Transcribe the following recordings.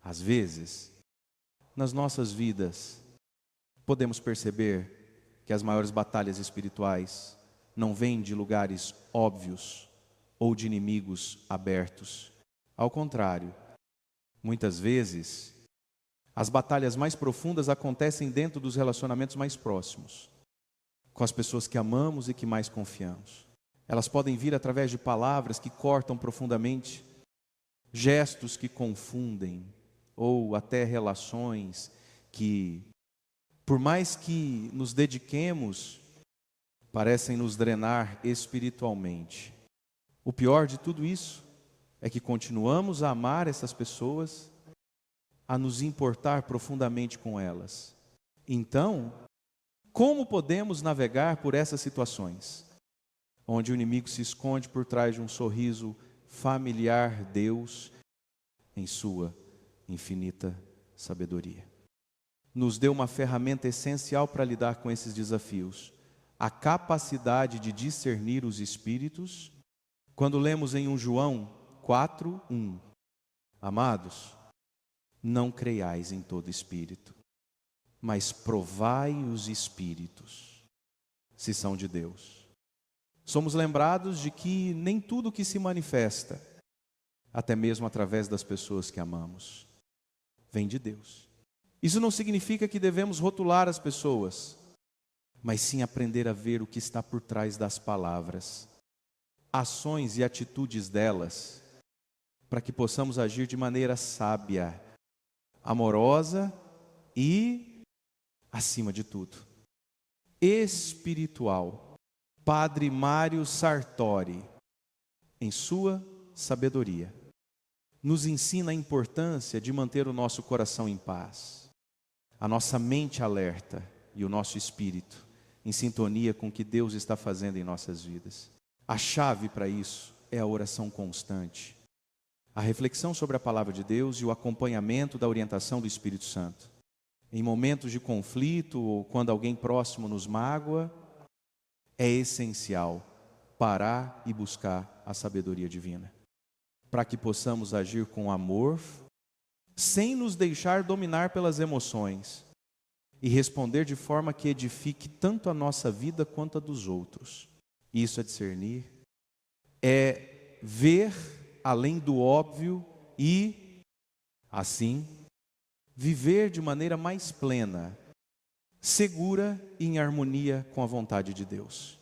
Às vezes, nas nossas vidas, podemos perceber que as maiores batalhas espirituais não vêm de lugares óbvios ou de inimigos abertos. Ao contrário, muitas vezes, as batalhas mais profundas acontecem dentro dos relacionamentos mais próximos, com as pessoas que amamos e que mais confiamos. Elas podem vir através de palavras que cortam profundamente, gestos que confundem, ou até relações que, por mais que nos dediquemos, parecem nos drenar espiritualmente. O pior de tudo isso é que continuamos a amar essas pessoas, a nos importar profundamente com elas. Então, como podemos navegar por essas situações, onde o inimigo se esconde por trás de um sorriso familiar Deus, em sua infinita sabedoria? Nos deu uma ferramenta essencial para lidar com esses desafios: a capacidade de discernir os espíritos. Quando lemos em 1 João 4:1, amados, não creiais em todo espírito, mas provai os espíritos, se são de Deus. Somos lembrados de que nem tudo que se manifesta, até mesmo através das pessoas que amamos, vem de Deus. Isso não significa que devemos rotular as pessoas, mas sim aprender a ver o que está por trás das palavras, ações e atitudes delas, para que possamos agir de maneira sábia, amorosa e, acima de tudo, espiritual. Padre Mário Sartori, em sua sabedoria, nos ensina a importância de manter o nosso coração em paz, a nossa mente alerta e o nosso espírito em sintonia com o que Deus está fazendo em nossas vidas. A chave para isso é a oração constante, a reflexão sobre a palavra de Deus e o acompanhamento da orientação do Espírito Santo. Em momentos de conflito ou quando alguém próximo nos magoa, é essencial parar e buscar a sabedoria divina, para que possamos agir com amor, sem nos deixar dominar pelas emoções, e responder de forma que edifique tanto a nossa vida quanto a dos outros. Isso é discernir, é ver além do óbvio e, assim, viver de maneira mais plena, segura e em harmonia com a vontade de Deus.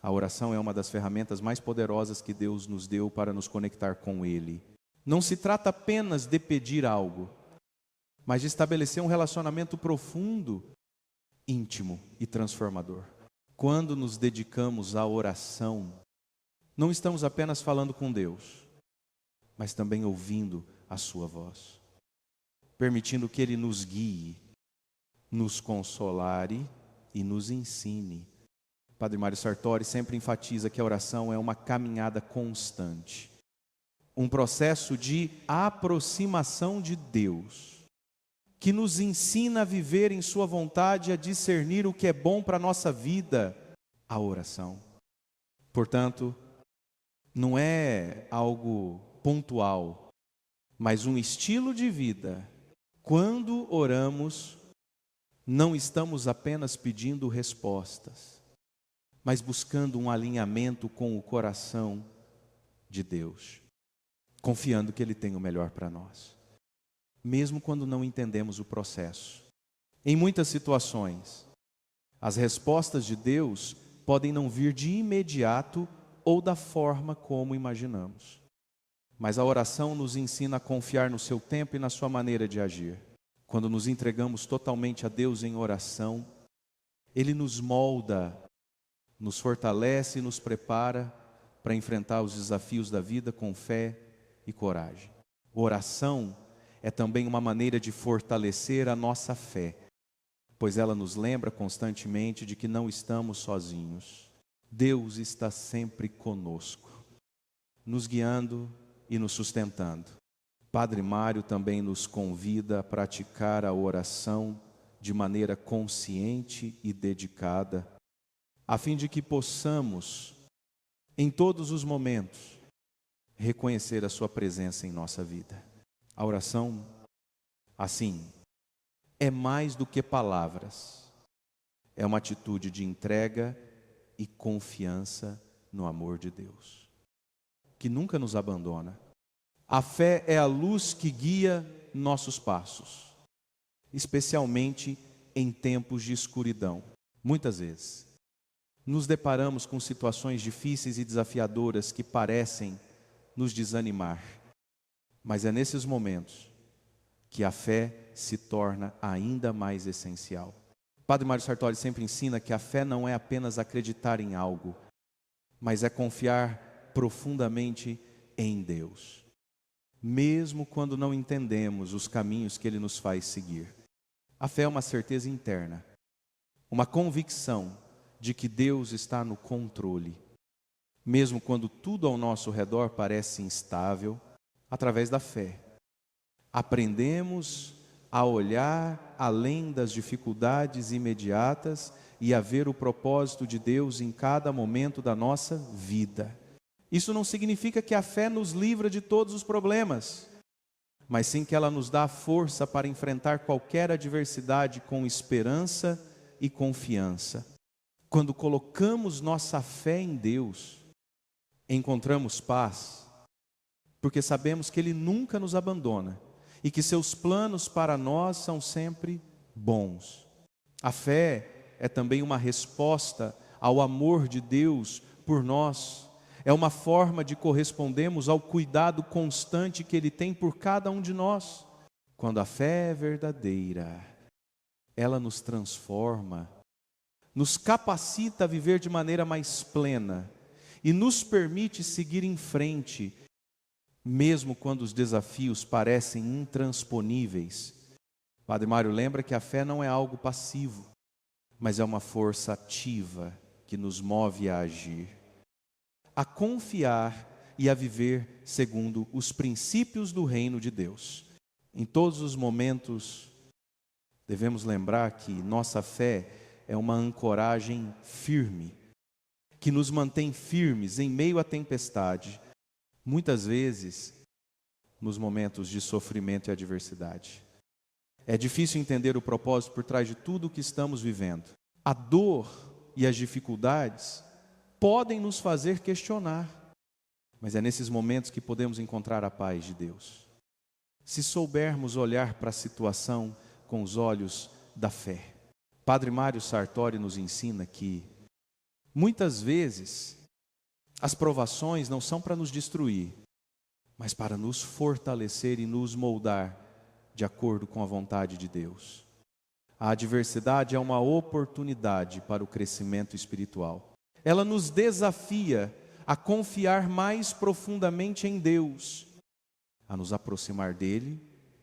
A oração é uma das ferramentas mais poderosas que Deus nos deu para nos conectar com Ele. Não se trata apenas de pedir algo, mas de estabelecer um relacionamento profundo, íntimo e transformador. Quando nos dedicamos à oração, não estamos apenas falando com Deus, mas também ouvindo a sua voz, permitindo que Ele nos guie, nos consolare e nos ensine. Padre Mário Sartori sempre enfatiza que a oração é uma caminhada constante, um processo de aproximação de Deus, que nos ensina a viver em sua vontade, a discernir o que é bom para a nossa vida, a oração. Portanto, não é algo pontual, mas um estilo de vida. Quando oramos, não estamos apenas pedindo respostas, mas buscando um alinhamento com o coração de Deus, confiando que Ele tem o melhor para nós, mesmo quando não entendemos o processo. Em muitas situações, as respostas de Deus podem não vir de imediato ou da forma como imaginamos, mas a oração nos ensina a confiar no seu tempo e na sua maneira de agir. Quando nos entregamos totalmente a Deus em oração, Ele nos molda, nos fortalece e nos prepara para enfrentar os desafios da vida com fé e coragem. Oração é também uma maneira de fortalecer a nossa fé, pois ela nos lembra constantemente de que não estamos sozinhos. Deus está sempre conosco, nos guiando e nos sustentando. Padre Mário também nos convida a praticar a oração de maneira consciente e dedicada, a fim de que possamos, em todos os momentos, reconhecer a sua presença em nossa vida. A oração Assim, é mais do que palavras, é uma atitude de entrega e confiança no amor de Deus, que nunca nos abandona. A fé é a luz que guia nossos passos, especialmente em tempos de escuridão. Muitas vezes, nos deparamos com situações difíceis e desafiadoras que parecem nos desanimar, mas é nesses momentos que a fé se torna ainda mais essencial. Padre Mário Sartori sempre ensina que a fé não é apenas acreditar em algo, mas é confiar profundamente em Deus, mesmo quando não entendemos os caminhos que Ele nos faz seguir. A fé é uma certeza interna, uma convicção de que Deus está no controle, mesmo quando tudo ao nosso redor parece instável. Através da fé, aprendemos a olhar além das dificuldades imediatas e a ver o propósito de Deus em cada momento da nossa vida. Isso não significa que a fé nos livra de todos os problemas, mas sim que ela nos dá força para enfrentar qualquer adversidade com esperança e confiança. Quando colocamos nossa fé em Deus, encontramos paz, porque sabemos que Ele nunca nos abandona e que seus planos para nós são sempre bons. A fé é também uma resposta ao amor de Deus por nós. É uma forma de correspondermos ao cuidado constante que Ele tem por cada um de nós. Quando a fé é verdadeira, ela nos transforma, nos capacita a viver de maneira mais plena e nos permite seguir em frente, mesmo quando os desafios parecem intransponíveis. Padre Mário lembra que a fé não é algo passivo, mas é uma força ativa que nos move a agir, a confiar e a viver segundo os princípios do reino de Deus. Em todos os momentos, devemos lembrar que nossa fé é uma ancoragem firme, que nos mantém firmes em meio à tempestade, muitas vezes nos momentos de sofrimento e adversidade. É difícil entender o propósito por trás de tudo o que estamos vivendo. A dor e as dificuldades podem nos fazer questionar, mas é nesses momentos que podemos encontrar a paz de Deus. Se soubermos olhar para a situação com os olhos da fé. Padre Mário Sartori nos ensina que muitas vezes as provações não são para nos destruir, mas para nos fortalecer e nos moldar de acordo com a vontade de Deus. A adversidade é uma oportunidade para o crescimento espiritual. Ela nos desafia a confiar mais profundamente em Deus, a nos aproximar dele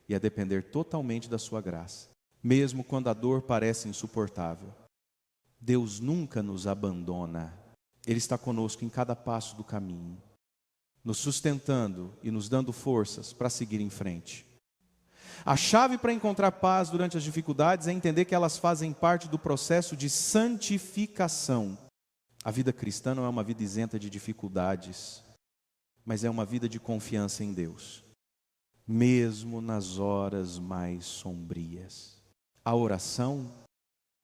e a depender totalmente da sua graça, mesmo quando a dor parece insuportável. Deus nunca nos abandona. Ele está conosco em cada passo do caminho, nos sustentando e nos dando forças para seguir em frente. A chave para encontrar paz durante as dificuldades é entender que elas fazem parte do processo de santificação. A vida cristã não é uma vida isenta de dificuldades, mas é uma vida de confiança em Deus, mesmo nas horas mais sombrias. A oração,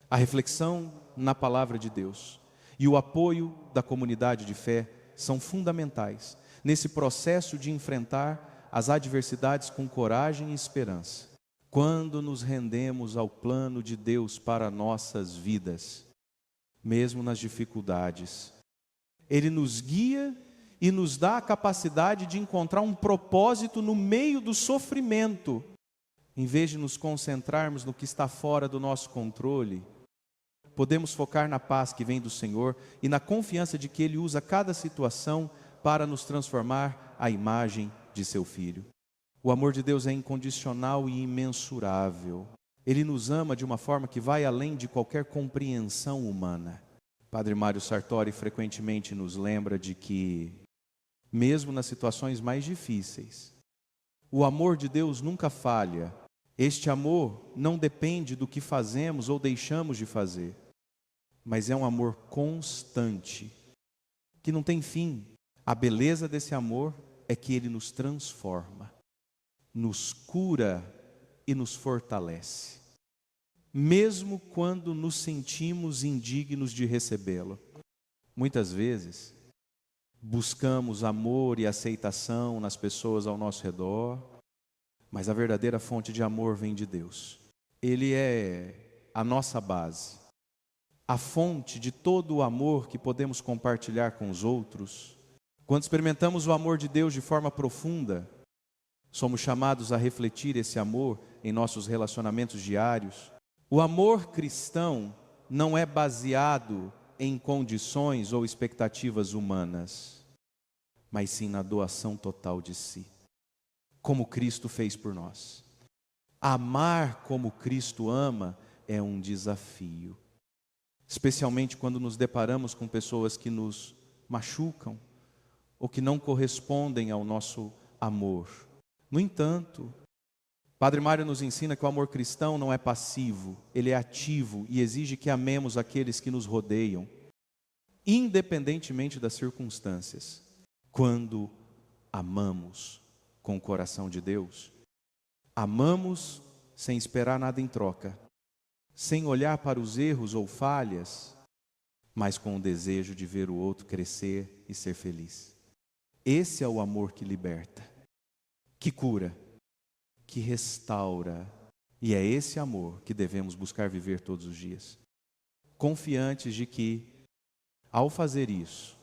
a reflexão na palavra de Deus e o apoio da comunidade de fé são fundamentais nesse processo de enfrentar as adversidades com coragem e esperança. Quando nos rendemos ao plano de Deus para nossas vidas, mesmo nas dificuldades, Ele nos guia e nos dá a capacidade de encontrar um propósito no meio do sofrimento. Em vez de nos concentrarmos no que está fora do nosso controle, podemos focar na paz que vem do Senhor e na confiança de que Ele usa cada situação para nos transformar à imagem de seu Filho. O amor de Deus é incondicional e imensurável. Ele nos ama de uma forma que vai além de qualquer compreensão humana. Padre Mário Sartori frequentemente nos lembra de que, mesmo nas situações mais difíceis, o amor de Deus nunca falha. Este amor não depende do que fazemos ou deixamos de fazer, mas é um amor constante, que não tem fim. A beleza desse amor é que ele nos transforma, nos cura e nos fortalece, mesmo quando nos sentimos indignos de recebê-lo. Muitas vezes, buscamos amor e aceitação nas pessoas ao nosso redor, mas a verdadeira fonte de amor vem de Deus. Ele é a nossa base, a fonte de todo o amor que podemos compartilhar com os outros. Quando experimentamos o amor de Deus de forma profunda, somos chamados a refletir esse amor em nossos relacionamentos diários. O amor cristão não é baseado em condições ou expectativas humanas, mas sim na doação total de si, como Cristo fez por nós. Amar como Cristo ama é um desafio, especialmente quando nos deparamos com pessoas que nos machucam ou que não correspondem ao nosso amor. No entanto, Padre Mário nos ensina que o amor cristão não é passivo, ele é ativo e exige que amemos aqueles que nos rodeiam, independentemente das circunstâncias. Quando amamos com o coração de Deus, amamos sem esperar nada em troca, sem olhar para os erros ou falhas, mas com o desejo de ver o outro crescer e ser feliz. Esse é o amor que liberta, que cura, que restaura, e é esse amor que devemos buscar viver todos os dias, confiantes de que, ao fazer isso,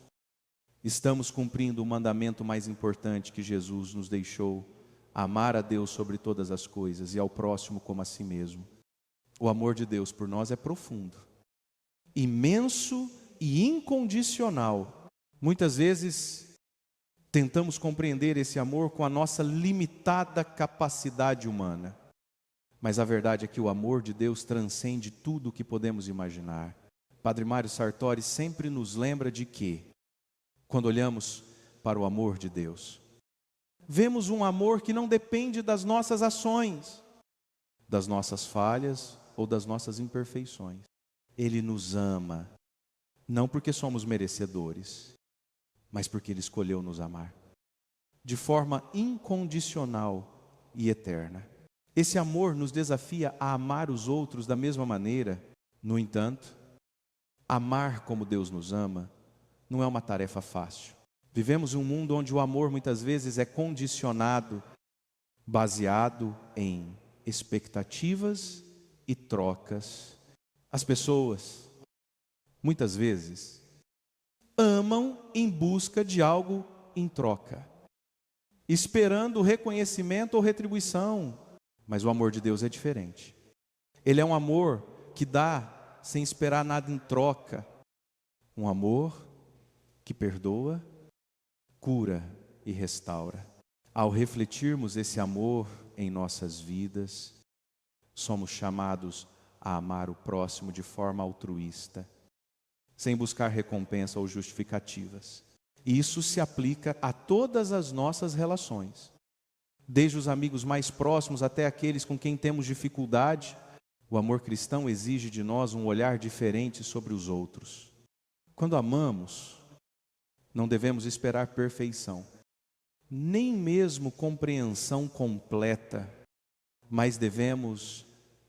estamos cumprindo o mandamento mais importante que Jesus nos deixou: amar a Deus sobre todas as coisas e ao próximo como a si mesmo. O amor de Deus por nós é profundo, imenso e incondicional. Muitas vezes tentamos compreender esse amor com a nossa limitada capacidade humana, mas a verdade é que o amor de Deus transcende tudo o que podemos imaginar. Padre Mário Sartori sempre nos lembra de que, quando olhamos para o amor de Deus, vemos um amor que não depende das nossas ações, das nossas falhas ou das nossas imperfeições. Ele nos ama, não porque somos merecedores, mas porque Ele escolheu nos amar, de forma incondicional e eterna. Esse amor nos desafia a amar os outros da mesma maneira. No entanto, amar como Deus nos ama não é uma tarefa fácil. Vivemos em um mundo onde o amor muitas vezes é condicionado, baseado em expectativas e trocas. As pessoas, muitas vezes, amam em busca de algo em troca, esperando reconhecimento ou retribuição. Mas o amor de Deus é diferente. Ele é um amor que dá sem esperar nada em troca. Um amor que perdoa, cura e restaura. Ao refletirmos esse amor em nossas vidas, somos chamados a amar o próximo de forma altruísta, sem buscar recompensa ou justificativas. E isso se aplica a todas as nossas relações, desde os amigos mais próximos até aqueles com quem temos dificuldade. O amor cristão exige de nós um olhar diferente sobre os outros. Quando amamos, não devemos esperar perfeição, nem mesmo compreensão completa, mas devemos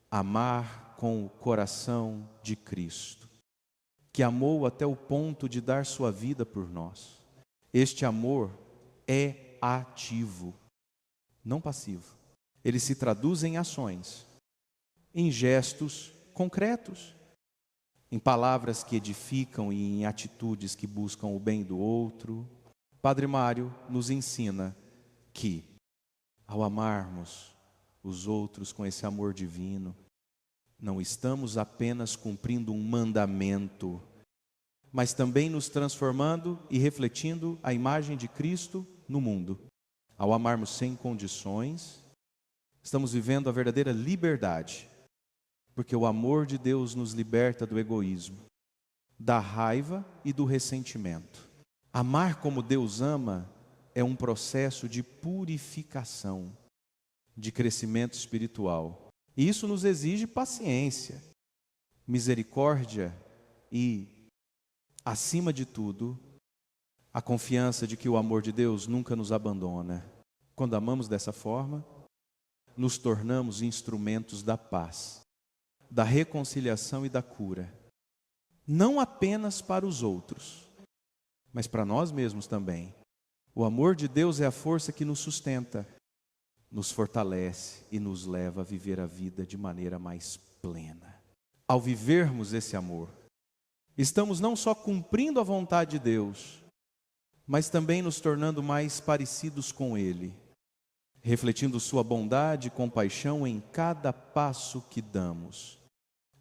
amar com o coração de Cristo, que amou até o ponto de dar sua vida por nós. Este amor é ativo, não passivo. Ele se traduz em ações, em gestos concretos, em palavras que edificam e em atitudes que buscam o bem do outro. Padre Mário nos ensina que, ao amarmos os outros com esse amor divino, não estamos apenas cumprindo um mandamento, mas também nos transformando e refletindo a imagem de Cristo no mundo. Ao amarmos sem condições, estamos vivendo a verdadeira liberdade, porque o amor de Deus nos liberta do egoísmo, da raiva e do ressentimento. Amar como Deus ama é um processo de purificação, de crescimento espiritual. E isso nos exige paciência, misericórdia e, acima de tudo, a confiança de que o amor de Deus nunca nos abandona. Quando amamos dessa forma, nos tornamos instrumentos da paz, da reconciliação e da cura, não apenas para os outros, mas para nós mesmos também. O amor de Deus é a força que nos sustenta, nos fortalece e nos leva a viver a vida de maneira mais plena. Ao vivermos esse amor, estamos não só cumprindo a vontade de Deus, mas também nos tornando mais parecidos com Ele, refletindo sua bondade e compaixão em cada passo que damos.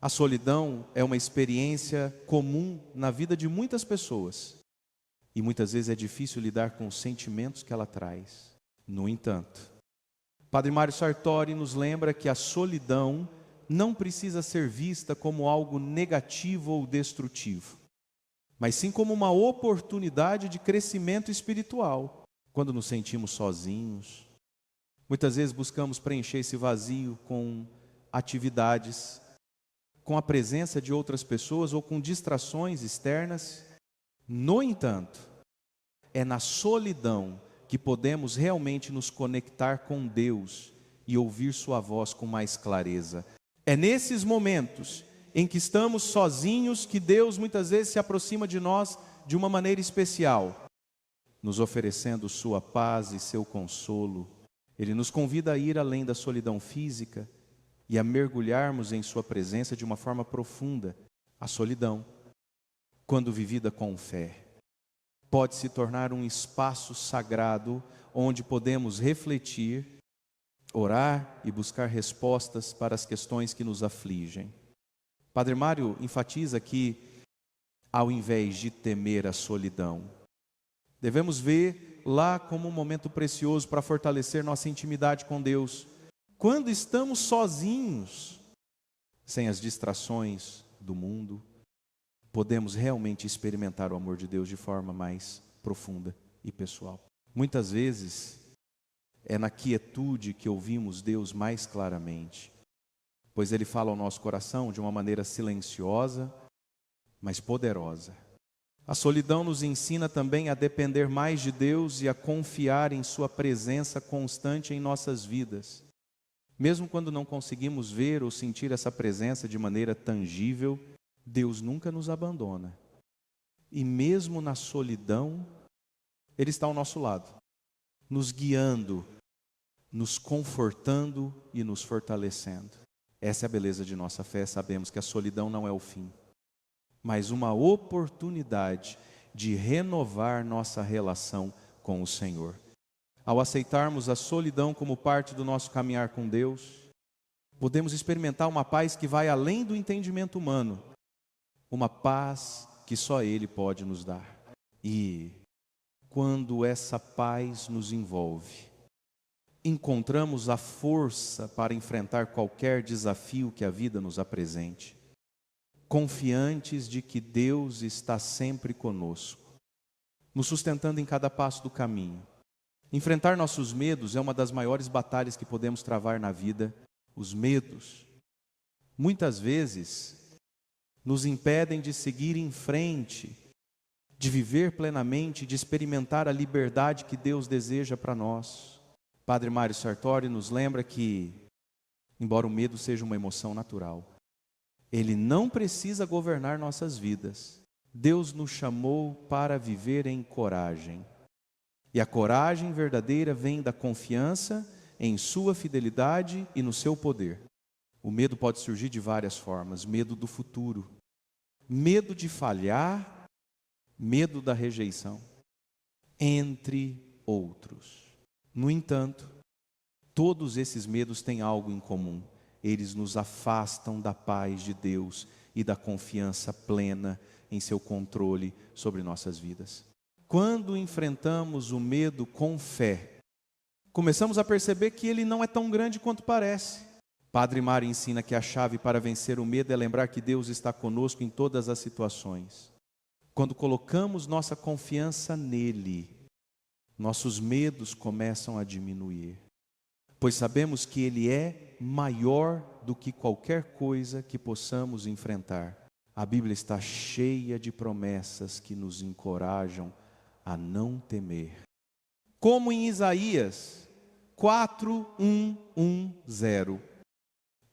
A solidão é uma experiência comum na vida de muitas pessoas, e muitas vezes é difícil lidar com os sentimentos que ela traz. No entanto, Padre Mário Sartori nos lembra que a solidão não precisa ser vista como algo negativo ou destrutivo, mas sim como uma oportunidade de crescimento espiritual. Quando nos sentimos sozinhos, muitas vezes buscamos preencher esse vazio com atividades, com a presença de outras pessoas ou com distrações externas. No entanto, é na solidão que podemos realmente nos conectar com Deus e ouvir sua voz com mais clareza. É nesses momentos em que estamos sozinhos que Deus muitas vezes se aproxima de nós de uma maneira especial, nos oferecendo sua paz e seu consolo. Ele nos convida a ir além da solidão física e a mergulharmos em sua presença de uma forma profunda. A solidão, quando vivida com fé, pode se tornar um espaço sagrado onde podemos refletir, orar e buscar respostas para as questões que nos afligem. Padre Mário enfatiza que, ao invés de temer a solidão, devemos ver lá como um momento precioso para fortalecer nossa intimidade com Deus. Quando estamos sozinhos, sem as distrações do mundo, podemos realmente experimentar o amor de Deus de forma mais profunda e pessoal. Muitas vezes, é na quietude que ouvimos Deus mais claramente, pois Ele fala ao nosso coração de uma maneira silenciosa, mas poderosa. A solidão nos ensina também a depender mais de Deus e a confiar em sua presença constante em nossas vidas. Mesmo quando não conseguimos ver ou sentir essa presença de maneira tangível, Deus nunca nos abandona. E mesmo na solidão, Ele está ao nosso lado, nos guiando, nos confortando e nos fortalecendo. Essa é a beleza de nossa fé. Sabemos que a solidão não é o fim, mas uma oportunidade de renovar nossa relação com o Senhor. Ao aceitarmos a solidão como parte do nosso caminhar com Deus, podemos experimentar uma paz que vai além do entendimento humano, uma paz que só Ele pode nos dar. E quando essa paz nos envolve, encontramos a força para enfrentar qualquer desafio que a vida nos apresente, confiantes de que Deus está sempre conosco, nos sustentando em cada passo do caminho. Enfrentar nossos medos é uma das maiores batalhas que podemos travar na vida. Os medos, muitas vezes, nos impedem de seguir em frente, de viver plenamente, de experimentar a liberdade que Deus deseja para nós. Padre Mário Sartori nos lembra que, embora o medo seja uma emoção natural, ele não precisa governar nossas vidas. Deus nos chamou para viver em coragem. E a coragem verdadeira vem da confiança em sua fidelidade e no seu poder. O medo pode surgir de várias formas: medo do futuro, medo de falhar, medo da rejeição, entre outros. No entanto, todos esses medos têm algo em comum: eles nos afastam da paz de Deus e da confiança plena em seu controle sobre nossas vidas. Quando enfrentamos o medo com fé, começamos a perceber que ele não é tão grande quanto parece. Padre Mário ensina que a chave para vencer o medo é lembrar que Deus está conosco em todas as situações. Quando colocamos nossa confiança nele, nossos medos começam a diminuir, pois sabemos que Ele é maior do que qualquer coisa que possamos enfrentar. A Bíblia está cheia de promessas que nos encorajam a não temer. Como em Isaías, 4110,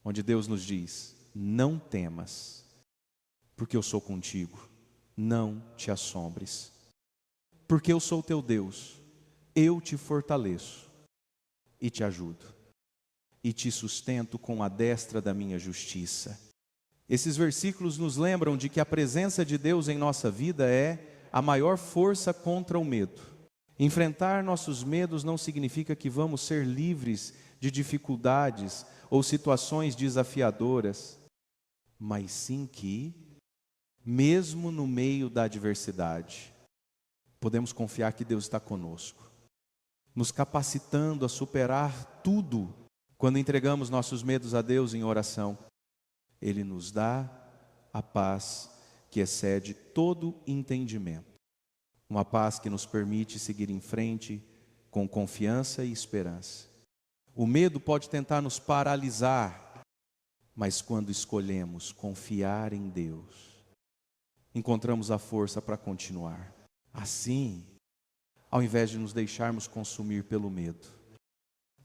onde Deus nos diz: não temas, porque eu sou contigo, não te assombres, porque eu sou teu Deus, eu te fortaleço e te ajudo, e te sustento com a destra da minha justiça. Esses versículos nos lembram de que a presença de Deus em nossa vida é a maior força contra o medo. Enfrentar nossos medos não significa que vamos ser livres de dificuldades ou situações desafiadoras, mas sim que, mesmo no meio da adversidade, podemos confiar que Deus está conosco, nos capacitando a superar tudo. Quando entregamos nossos medos a Deus em oração, Ele nos dá a paz que excede todo entendimento. Uma paz que nos permite seguir em frente com confiança e esperança. O medo pode tentar nos paralisar, mas quando escolhemos confiar em Deus, encontramos a força para continuar. Assim, ao invés de nos deixarmos consumir pelo medo,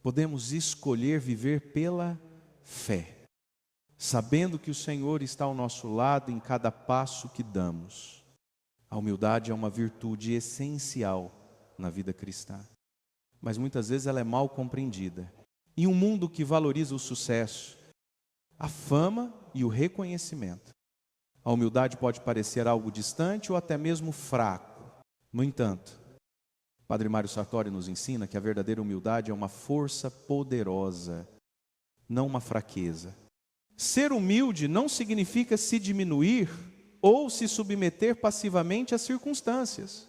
podemos escolher viver pela fé, sabendo que o Senhor está ao nosso lado em cada passo que damos. A humildade é uma virtude essencial na vida cristã, mas muitas vezes ela é mal compreendida. Em um mundo que valoriza o sucesso, a fama e o reconhecimento, a humildade pode parecer algo distante ou até mesmo fraco. No entanto, Padre Mário Sartori nos ensina que a verdadeira humildade é uma força poderosa, não uma fraqueza. Ser humilde não significa se diminuir ou se submeter passivamente às circunstâncias,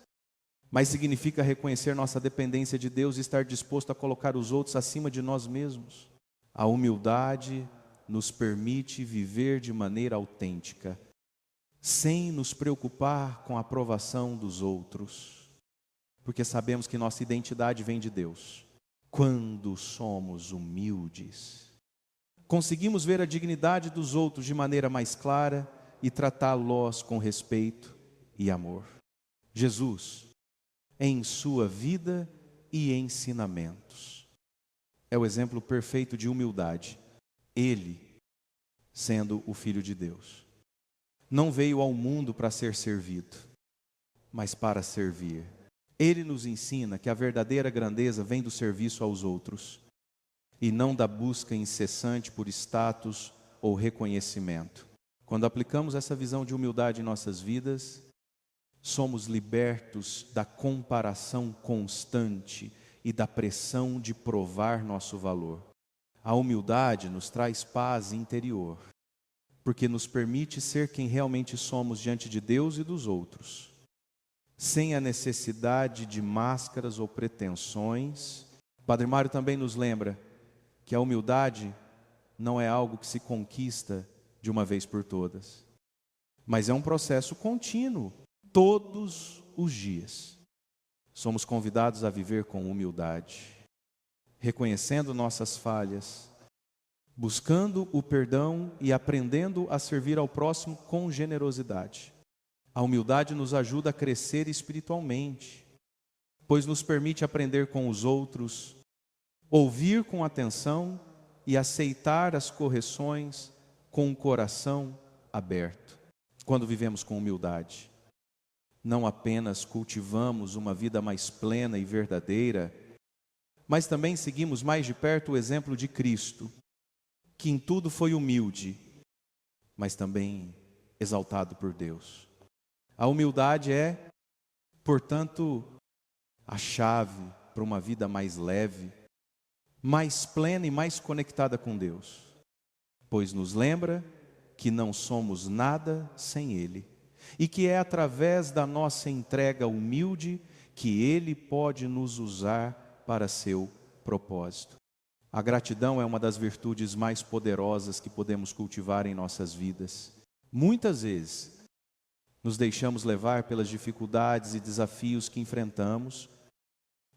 mas significa reconhecer nossa dependência de Deus e estar disposto a colocar os outros acima de nós mesmos. A humildade nos permite viver de maneira autêntica, sem nos preocupar com a aprovação dos outros, porque sabemos que nossa identidade vem de Deus. Quando somos humildes, conseguimos ver a dignidade dos outros de maneira mais clara e tratá-los com respeito e amor. Jesus, em sua vida e ensinamentos, é o exemplo perfeito de humildade. Ele, sendo o Filho de Deus, não veio ao mundo para ser servido, mas para servir. Ele nos ensina que a verdadeira grandeza vem do serviço aos outros, e não da busca incessante por status ou reconhecimento. Quando aplicamos essa visão de humildade em nossas vidas, somos libertos da comparação constante e da pressão de provar nosso valor. A humildade nos traz paz interior, porque nos permite ser quem realmente somos diante de Deus e dos outros, sem a necessidade de máscaras ou pretensões. Padre Mário também nos lembra que a humildade não é algo que se conquista de uma vez por todas, mas é um processo contínuo, todos os dias. Somos convidados a viver com humildade, reconhecendo nossas falhas, buscando o perdão e aprendendo a servir ao próximo com generosidade. A humildade nos ajuda a crescer espiritualmente, pois nos permite aprender com os outros, ouvir com atenção e aceitar as correções com o coração aberto. Quando vivemos com humildade, não apenas cultivamos uma vida mais plena e verdadeira, mas também seguimos mais de perto o exemplo de Cristo, que em tudo foi humilde, mas também exaltado por Deus. A humildade é, portanto, a chave para uma vida mais leve, mais plena e mais conectada com Deus, pois nos lembra que não somos nada sem Ele, e que é através da nossa entrega humilde que Ele pode nos usar para seu propósito. A gratidão é uma das virtudes mais poderosas que podemos cultivar em nossas vidas. Muitas vezes, nos deixamos levar pelas dificuldades e desafios que enfrentamos,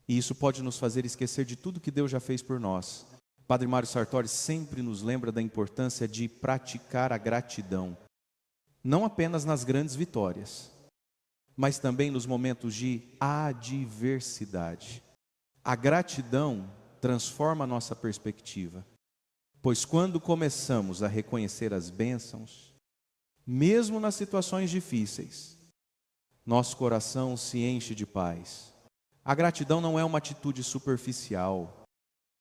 e isso pode nos fazer esquecer de tudo que Deus já fez por nós. Padre Mário Sartori sempre nos lembra da importância de praticar a gratidão, não apenas nas grandes vitórias, mas também nos momentos de adversidade. A gratidão transforma a nossa perspectiva. Pois quando começamos a reconhecer as bênçãos, mesmo nas situações difíceis, nosso coração se enche de paz. A gratidão não é uma atitude superficial,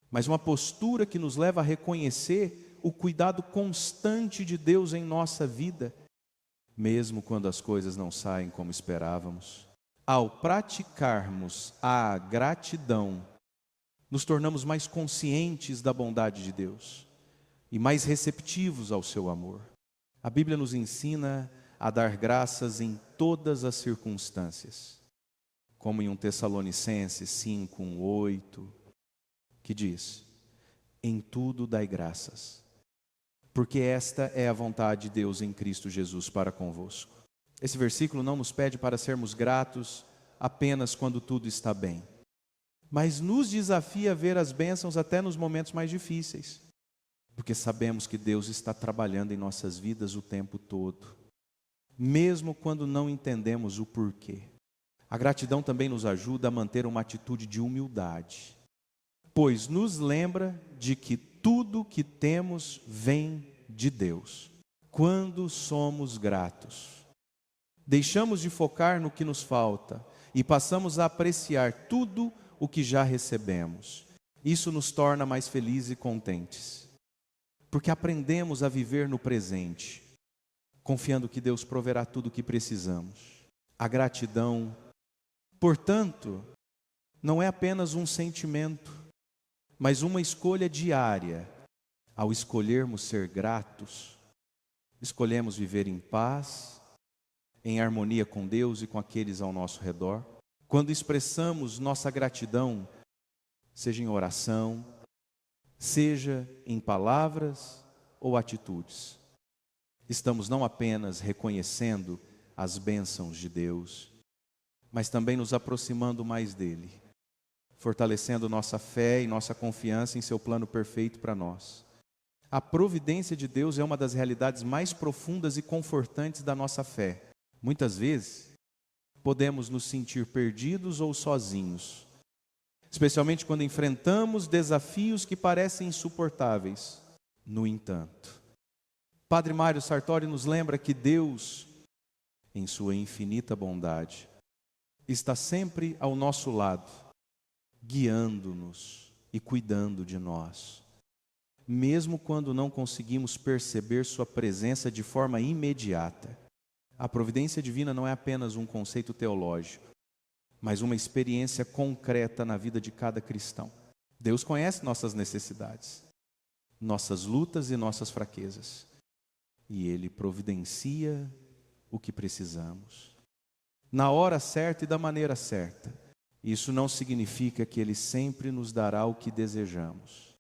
mas uma postura que nos leva a reconhecer o cuidado constante de Deus em nossa vida, mesmo quando as coisas não saem como esperávamos. Ao praticarmos a gratidão, nos tornamos mais conscientes da bondade de Deus e mais receptivos ao seu amor. A Bíblia nos ensina a dar graças em todas as circunstâncias, como em 1 Tessalonicenses 5, 1, 8, que diz: em tudo dai graças, porque esta é a vontade de Deus em Cristo Jesus para convosco. Esse versículo não nos pede para sermos gratos apenas quando tudo está bem, mas nos desafia a ver as bênçãos até nos momentos mais difíceis, porque sabemos que Deus está trabalhando em nossas vidas o tempo todo, mesmo quando não entendemos o porquê. A gratidão também nos ajuda a manter uma atitude de humildade, pois nos lembra de que tudo que temos vem de Deus. Quando somos gratos, deixamos de focar no que nos falta e passamos a apreciar tudo o que já recebemos. Isso nos torna mais felizes e contentes, porque aprendemos a viver no presente, confiando que Deus proverá tudo o que precisamos. A gratidão, portanto, não é apenas um sentimento, mas uma escolha diária. Ao escolhermos ser gratos, escolhemos viver em paz, em harmonia com Deus e com aqueles ao nosso redor. Quando expressamos nossa gratidão, seja em oração, seja em palavras ou atitudes, estamos não apenas reconhecendo as bênçãos de Deus, mas também nos aproximando mais dele, fortalecendo nossa fé e nossa confiança em seu plano perfeito para nós. A providência de Deus é uma das realidades mais profundas e confortantes da nossa fé. Muitas vezes, podemos nos sentir perdidos ou sozinhos, especialmente quando enfrentamos desafios que parecem insuportáveis. No entanto, Padre Mário Sartori nos lembra que Deus, em sua infinita bondade, está sempre ao nosso lado, guiando-nos e cuidando de nós, mesmo quando não conseguimos perceber sua presença de forma imediata. A providência divina não é apenas um conceito teológico, mas uma experiência concreta na vida de cada cristão. Deus conhece nossas necessidades, nossas lutas e nossas fraquezas, e Ele providencia o que precisamos, na hora certa e da maneira certa. Isso não significa que Ele sempre nos dará o que desejamos,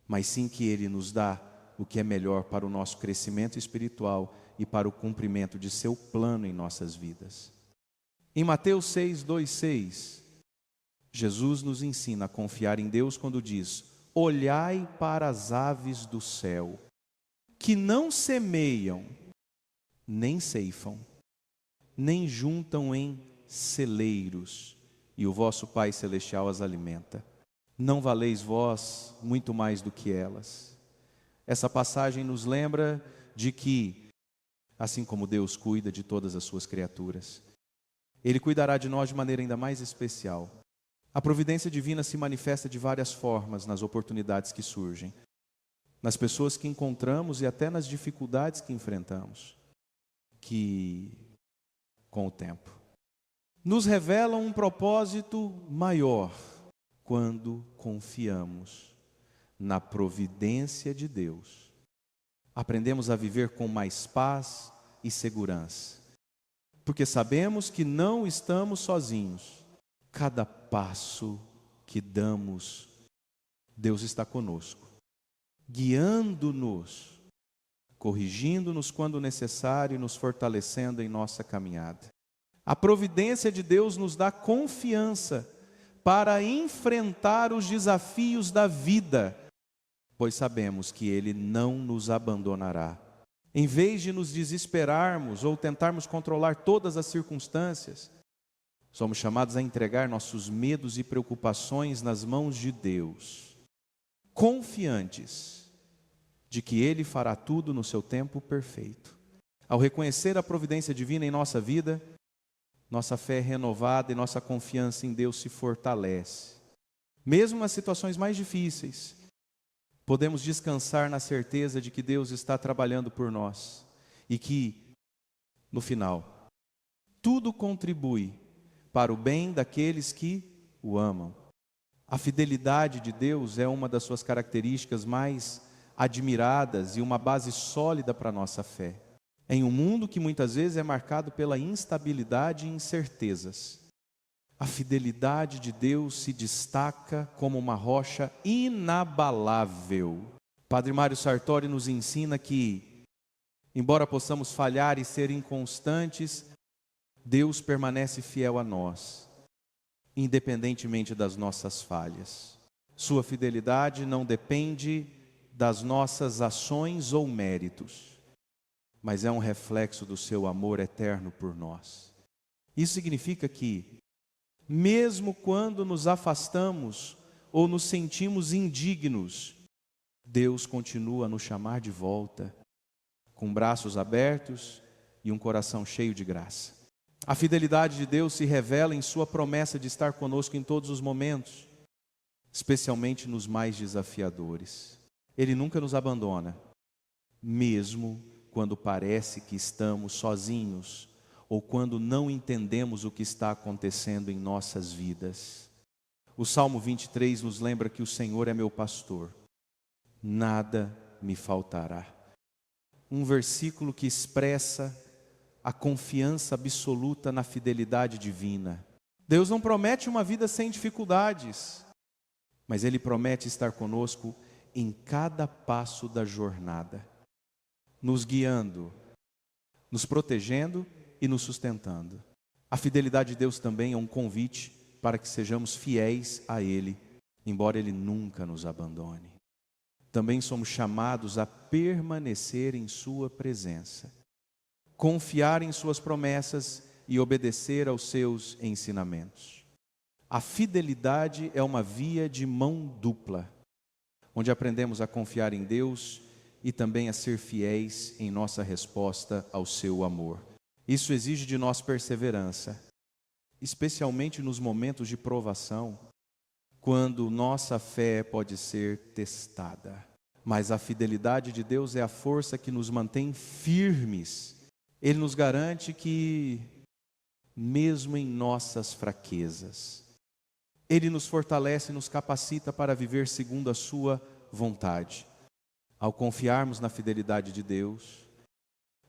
mas sim que Ele nos dá o que é melhor para o nosso crescimento espiritual e para o cumprimento de seu plano em nossas vidas. Em Mateus 6, 2, 6, Jesus nos ensina a confiar em Deus quando diz: olhai para as aves do céu, que não semeiam, nem ceifam, nem juntam em celeiros, e o vosso Pai Celestial as alimenta. Não valeis vós muito mais do que elas? Essa passagem nos lembra de que, assim como Deus cuida de todas as suas criaturas, Ele cuidará de nós de maneira ainda mais especial. A providência divina se manifesta de várias formas nas oportunidades que surgem, nas pessoas que encontramos e até nas dificuldades que enfrentamos, que, com o tempo, nos revelam um propósito maior quando confiamos na providência de Deus. Aprendemos a viver com mais paz e segurança, porque sabemos que não estamos sozinhos. Cada passo que damos, Deus está conosco, guiando-nos, corrigindo-nos quando necessário e nos fortalecendo em nossa caminhada. A providência de Deus nos dá confiança para enfrentar os desafios da vida, pois sabemos que Ele não nos abandonará. Em vez de nos desesperarmos ou tentarmos controlar todas as circunstâncias, somos chamados a entregar nossos medos e preocupações nas mãos de Deus. confiantes de que Ele fará tudo no seu tempo perfeito. Ao reconhecer a providência divina em nossa vida, nossa fé é renovada e nossa confiança em Deus se fortalece. Mesmo nas situações mais difíceis, podemos descansar na certeza de que Deus está trabalhando por nós e que, no final, tudo contribui para o bem daqueles que o amam. A fidelidade de Deus é uma das suas características mais admiradas e uma base sólida para a nossa fé. Em um mundo que muitas vezes é marcado pela instabilidade e incertezas, a fidelidade de Deus se destaca como uma rocha inabalável. Padre Mário Sartori nos ensina que, embora possamos falhar e ser inconstantes, Deus permanece fiel a nós, independentemente das nossas falhas. Sua fidelidade não depende das nossas ações ou méritos, mas é um reflexo do seu amor eterno por nós. Isso significa que, mesmo quando nos afastamos ou nos sentimos indignos, Deus continua a nos chamar de volta, com braços abertos e um coração cheio de graça. A fidelidade de Deus se revela em sua promessa de estar conosco em todos os momentos, especialmente nos mais desafiadores. Ele nunca nos abandona, mesmo quando parece que estamos sozinhos ou quando não entendemos o que está acontecendo em nossas vidas. O Salmo 23 nos lembra que o Senhor é meu pastor, nada me faltará. Um versículo que expressa a confiança absoluta na fidelidade divina. Deus não promete uma vida sem dificuldades, mas Ele promete estar conosco em cada passo da jornada, nos guiando, nos protegendo e nos sustentando. A fidelidade de Deus também é um convite para que sejamos fiéis a Ele, embora Ele nunca nos abandone. Também somos chamados a permanecer em Sua presença, confiar em Suas promessas e obedecer aos Seus ensinamentos. A fidelidade é uma via de mão dupla, onde aprendemos a confiar em Deus e também a ser fiéis em nossa resposta ao Seu amor. Isso exige de nós perseverança, especialmente nos momentos de provação, quando nossa fé pode ser testada. Mas a fidelidade de Deus é a força que nos mantém firmes. Ele nos garante que, mesmo em nossas fraquezas, Ele nos fortalece e nos capacita para viver segundo a Sua vontade. Ao confiarmos na fidelidade de Deus,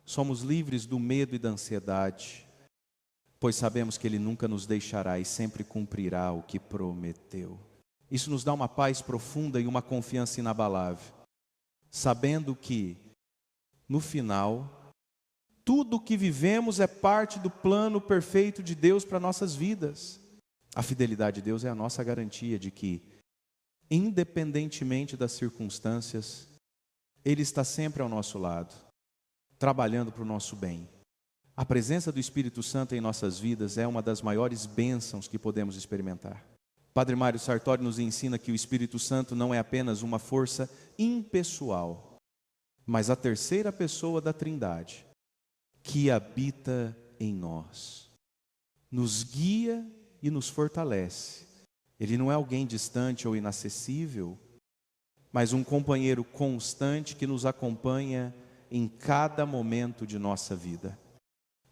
somos livres do medo e da ansiedade, pois sabemos que Ele nunca nos deixará e sempre cumprirá o que prometeu. Isso nos dá uma paz profunda e uma confiança inabalável, sabendo que, no final, tudo o que vivemos é parte do plano perfeito de Deus para nossas vidas. A fidelidade de Deus é a nossa garantia de que, independentemente das circunstâncias, Ele está sempre ao nosso lado, trabalhando para o nosso bem. A presença do Espírito Santo em nossas vidas é uma das maiores bênçãos que podemos experimentar. Padre Mário Sartori nos ensina que o Espírito Santo não é apenas uma força impessoal, mas a terceira pessoa da Trindade, que habita em nós, nos guia e nos fortalece. Ele não é alguém distante ou inacessível, mas um companheiro constante que nos acompanha em cada momento de nossa vida.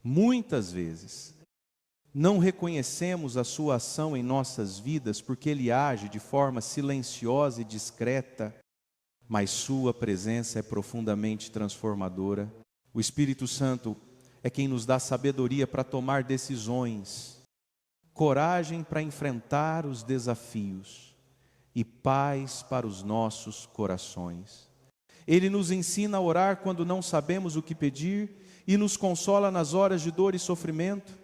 Muitas vezes, não reconhecemos a sua ação em nossas vidas porque Ele age de forma silenciosa e discreta, mas sua presença é profundamente transformadora. O Espírito Santo é quem nos dá sabedoria para tomar decisões, coragem para enfrentar os desafios e paz para os nossos corações. Ele nos ensina a orar quando não sabemos o que pedir e nos consola nas horas de dor e sofrimento.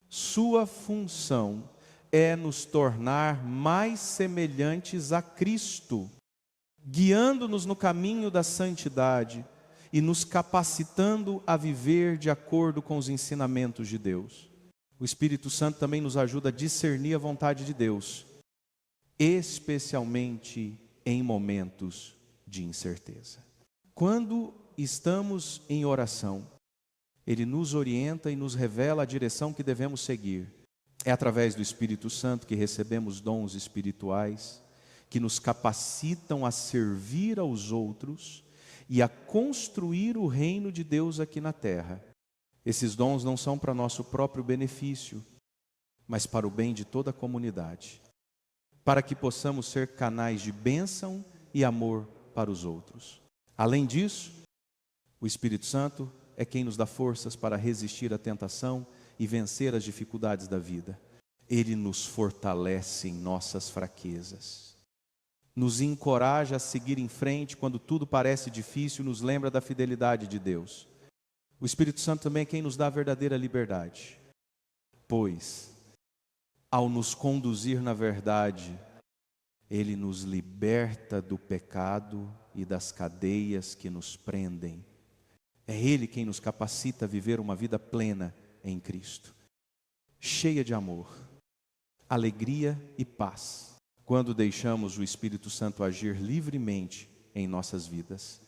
Sua função é nos tornar mais semelhantes a Cristo, guiando-nos no caminho da santidade e nos capacitando a viver de acordo com os ensinamentos de Deus. O Espírito Santo também nos ajuda a discernir a vontade de Deus, especialmente em momentos de incerteza. Quando estamos em oração, Ele nos orienta e nos revela a direção que devemos seguir. É através do Espírito Santo que recebemos dons espirituais, que nos capacitam a servir aos outros e a construir o reino de Deus aqui na terra. Esses dons não são para nosso próprio benefício, mas para o bem de toda a comunidade, para que possamos ser canais de bênção e amor para os outros. Além disso, o Espírito Santo é quem nos dá forças para resistir à tentação e vencer as dificuldades da vida. Ele nos fortalece em nossas fraquezas, nos encoraja a seguir em frente quando tudo parece difícil, nos lembra da fidelidade de Deus. O Espírito Santo também é quem nos dá a verdadeira liberdade, pois, ao nos conduzir na verdade, Ele nos liberta do pecado e das cadeias que nos prendem. É Ele quem nos capacita a viver uma vida plena em Cristo, cheia de amor, alegria e paz, quando deixamos o Espírito Santo agir livremente em nossas vidas.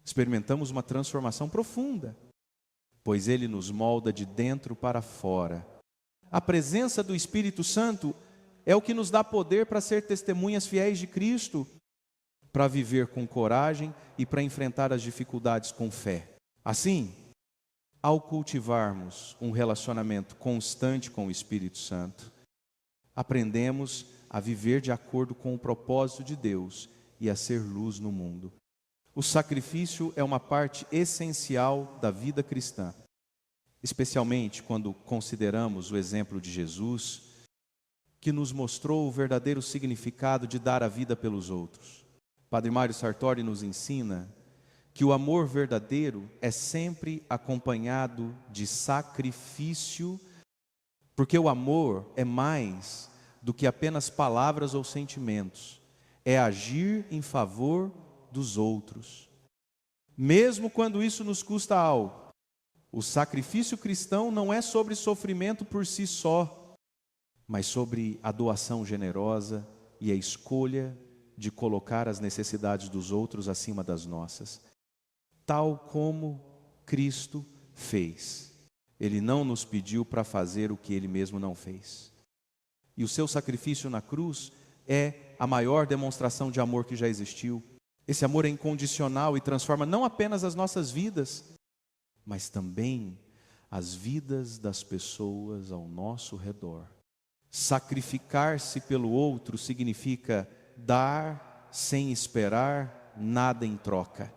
Experimentamos uma transformação profunda, pois Ele nos molda de dentro para fora. A presença do Espírito Santo é o que nos dá poder para ser testemunhas fiéis de Cristo, para viver com coragem e para enfrentar as dificuldades com fé. Assim, ao cultivarmos um relacionamento constante com o Espírito Santo, aprendemos a viver de acordo com o propósito de Deus e a ser luz no mundo. O sacrifício é uma parte essencial da vida cristã, especialmente quando consideramos o exemplo de Jesus, que nos mostrou o verdadeiro significado de dar a vida pelos outros. Padre Mário Sartori nos ensina que o amor verdadeiro é sempre acompanhado de sacrifício, porque o amor é mais do que apenas palavras ou sentimentos, é agir em favor dos outros, mesmo quando isso nos custa algo. O sacrifício cristão não é sobre sofrimento por si só, mas sobre a doação generosa e a escolha de colocar as necessidades dos outros acima das nossas, tal como Cristo fez. Ele não nos pediu para fazer o que Ele mesmo não fez. E o seu sacrifício na cruz é a maior demonstração de amor que já existiu. Esse amor é incondicional e transforma não apenas as nossas vidas, mas também as vidas das pessoas ao nosso redor. Sacrificar-se pelo outro significa dar sem esperar nada em troca.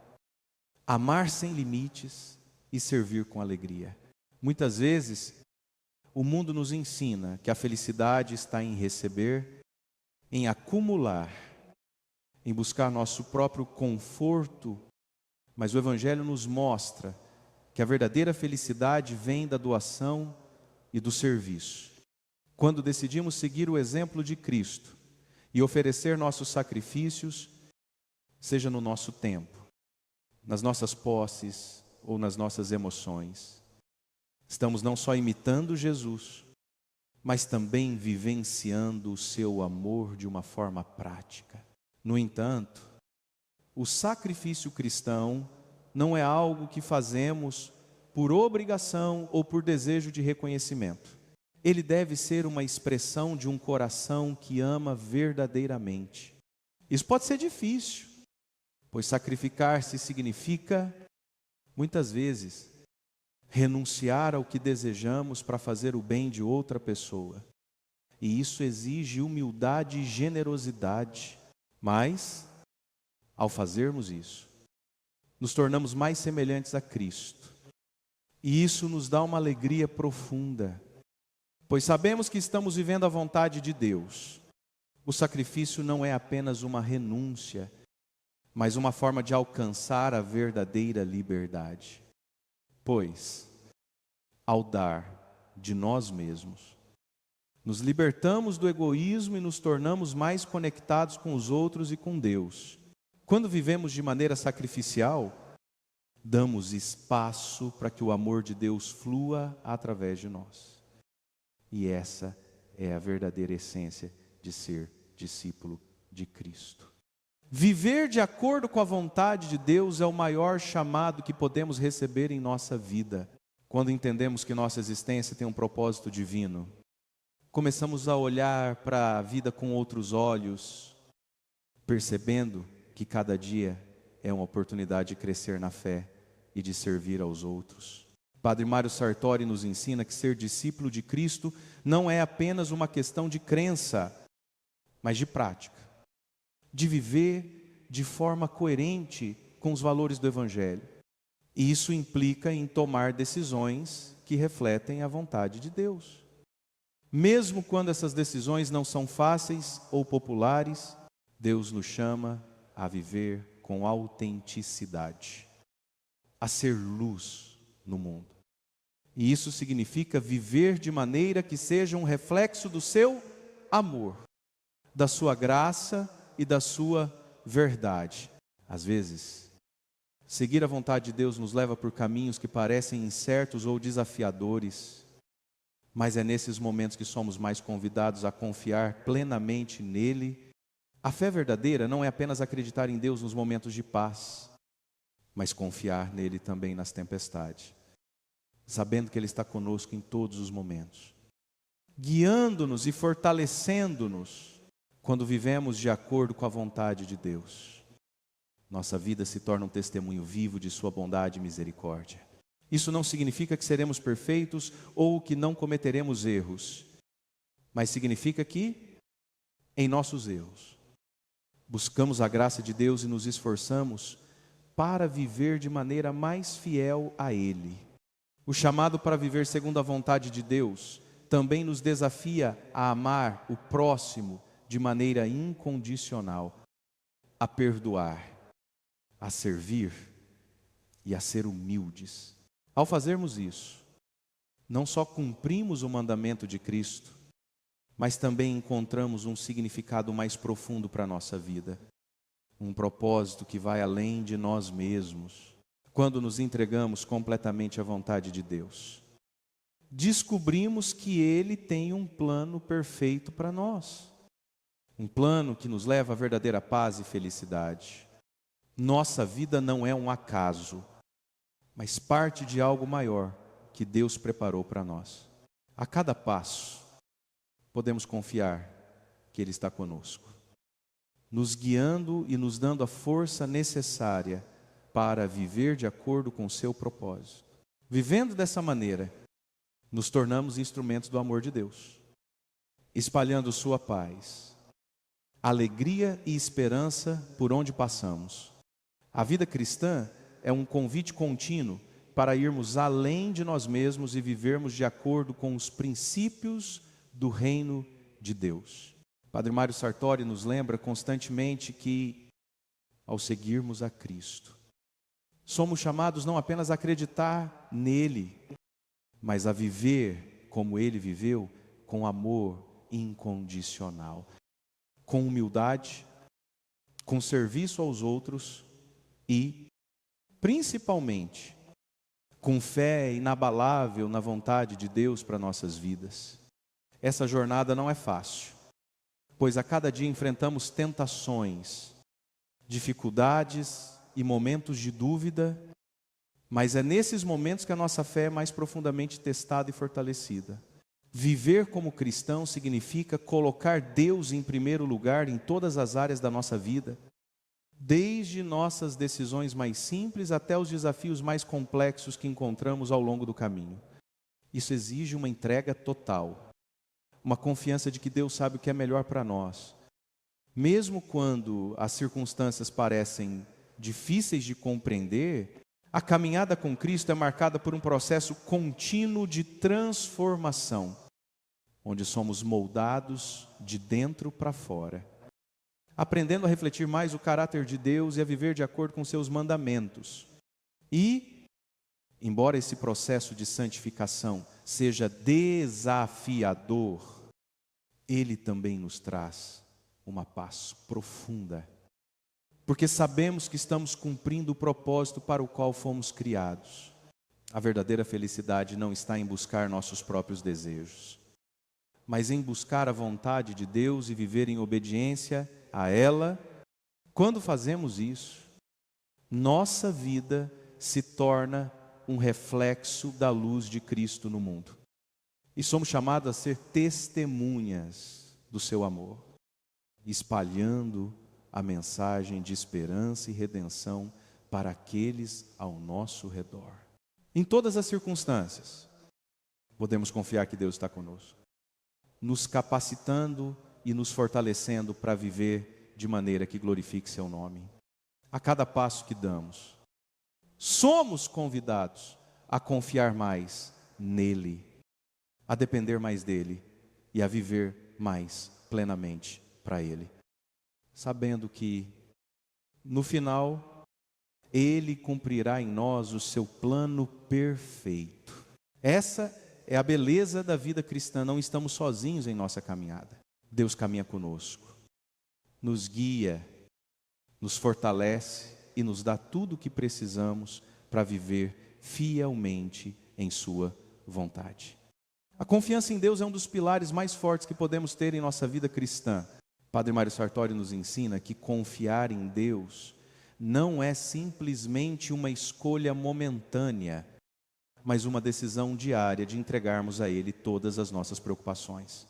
Amar sem limites e servir com alegria. Muitas vezes, o mundo nos ensina que a felicidade está em receber, em acumular, em buscar nosso próprio conforto, mas o Evangelho nos mostra que a verdadeira felicidade vem da doação e do serviço. Quando decidimos seguir o exemplo de Cristo e oferecer nossos sacrifícios, seja no nosso tempo, nas nossas posses ou nas nossas emoções, estamos não só imitando Jesus, mas também vivenciando o seu amor de uma forma prática. No entanto, o sacrifício cristão não é algo que fazemos por obrigação ou por desejo de reconhecimento. Ele deve ser uma expressão de um coração que ama verdadeiramente. Isso pode ser difícil, pois sacrificar-se significa, muitas vezes, renunciar ao que desejamos para fazer o bem de outra pessoa. E isso exige humildade e generosidade. Mas, ao fazermos isso, nos tornamos mais semelhantes a Cristo. E isso nos dá uma alegria profunda, pois sabemos que estamos vivendo a vontade de Deus. O sacrifício não é apenas uma renúncia, mas uma forma de alcançar a verdadeira liberdade. Pois, ao dar de nós mesmos, nos libertamos do egoísmo e nos tornamos mais conectados com os outros e com Deus. Quando vivemos de maneira sacrificial, damos espaço para que o amor de Deus flua através de nós. E essa é a verdadeira essência de ser discípulo de Cristo. Viver de acordo com a vontade de Deus é o maior chamado que podemos receber em nossa vida. Quando entendemos que nossa existência tem um propósito divino, começamos a olhar para a vida com outros olhos, percebendo que cada dia é uma oportunidade de crescer na fé e de servir aos outros. Padre Mário Sartori nos ensina que ser discípulo de Cristo não é apenas uma questão de crença, mas de prática, de viver de forma coerente com os valores do Evangelho. E isso implica em tomar decisões que refletem a vontade de Deus. Mesmo quando essas decisões não são fáceis ou populares, Deus nos chama a viver com autenticidade, a ser luz no mundo. E isso significa viver de maneira que seja um reflexo do seu amor, da sua graça e da sua verdade. Às vezes, seguir a vontade de Deus nos leva por caminhos que parecem incertos ou desafiadores, mas é nesses momentos que somos mais convidados a confiar plenamente nele. A fé verdadeira não é apenas acreditar em Deus nos momentos de paz, mas confiar nele também nas tempestades, sabendo que ele está conosco em todos os momentos, guiando-nos e fortalecendo-nos quando vivemos de acordo com a vontade de Deus. Nossa vida se torna um testemunho vivo de sua bondade e misericórdia. Isso não significa que seremos perfeitos ou que não cometeremos erros, mas significa que, em nossos erros, buscamos a graça de Deus e nos esforçamos para viver de maneira mais fiel a Ele. O chamado para viver segundo a vontade de Deus também nos desafia a amar o próximo de maneira incondicional, a perdoar, a servir e a ser humildes. Ao fazermos isso, não só cumprimos o mandamento de Cristo, mas também encontramos um significado mais profundo para a nossa vida, um propósito que vai além de nós mesmos, quando nos entregamos completamente à vontade de Deus. Descobrimos que Ele tem um plano perfeito para nós, um plano que nos leva à verdadeira paz e felicidade. Nossa vida não é um acaso, mas parte de algo maior que Deus preparou para nós. A cada passo, podemos confiar que Ele está conosco, nos guiando e nos dando a força necessária para viver de acordo com o seu propósito. Vivendo dessa maneira, nos tornamos instrumentos do amor de Deus, espalhando sua paz, alegria e esperança por onde passamos. A vida cristã é um convite contínuo para irmos além de nós mesmos e vivermos de acordo com os princípios do reino de Deus. Padre Mário Sartori nos lembra constantemente que, ao seguirmos a Cristo, somos chamados não apenas a acreditar nele, mas a viver como ele viveu, com amor incondicional, com humildade, com serviço aos outros e, principalmente, com fé inabalável na vontade de Deus para nossas vidas. Essa jornada não é fácil, pois a cada dia enfrentamos tentações, dificuldades e momentos de dúvida, mas é nesses momentos que a nossa fé é mais profundamente testada e fortalecida. Viver como cristão significa colocar Deus em primeiro lugar em todas as áreas da nossa vida, desde nossas decisões mais simples até os desafios mais complexos que encontramos ao longo do caminho. Isso exige uma entrega total, uma confiança de que Deus sabe o que é melhor para nós. Mesmo quando as circunstâncias parecem difíceis de compreender, a caminhada com Cristo é marcada por um processo contínuo de transformação, onde somos moldados de dentro para fora, aprendendo a refletir mais o caráter de Deus e a viver de acordo com seus mandamentos. E, embora esse processo de santificação seja desafiador, ele também nos traz uma paz profunda, porque sabemos que estamos cumprindo o propósito para o qual fomos criados. A verdadeira felicidade não está em buscar nossos próprios desejos, mas em buscar a vontade de Deus e viver em obediência a ela Quando fazemos isso, nossa vida se torna um reflexo da luz de Cristo no mundo. E somos chamados a ser testemunhas do seu amor, espalhando a mensagem de esperança e redenção para aqueles ao nosso redor. Em todas as circunstâncias, podemos confiar que Deus está conosco, nos capacitando e nos fortalecendo para viver de maneira que glorifique seu nome. A cada passo que damos, somos convidados a confiar mais nele, a depender mais dele e a viver mais plenamente para ele, sabendo que no final ele cumprirá em nós o seu plano perfeito. Essa é a beleza da vida cristã. Não estamos sozinhos em nossa caminhada. Deus caminha conosco, nos guia, nos fortalece e nos dá tudo o que precisamos para viver fielmente em sua vontade. A confiança em Deus é um dos pilares mais fortes que podemos ter em nossa vida cristã. Padre Mário Sartori nos ensina que confiar em Deus não é simplesmente uma escolha momentânea, mas uma decisão diária de entregarmos a Ele todas as nossas preocupações,